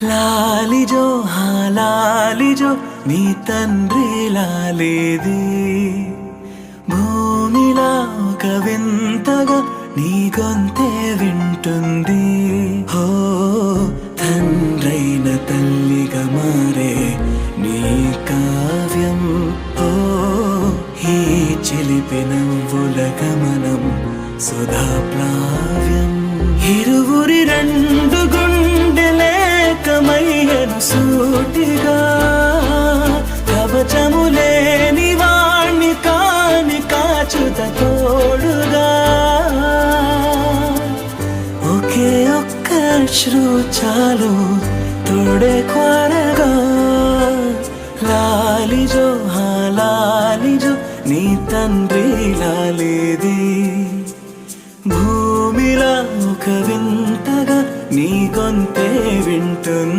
లాలిజో లాలిజో నీ తండ్రి లాలేది భూమిలా ఒక వింతగా నీ గొంతే వింటుంది హో తండ్రైన తల్లిగా మారే నీ కావ్యం హో ఈ చిలిపి నవ్వుల గమనం సుధా ప్లావ్యం ఇరువురి రెండు గుండెలేకమయ్యను సూటిగా కవచములేని వాణ్ణి కాని కాచుత తోడుగా ఒకే ఒక్క అశ్రు చాలు తోడే క్వారగా లాలిజో లాలిజో నీ తండ్రి లాలేది భూమిలా ఒక వింతగా నీ గొంతే వింటుంది.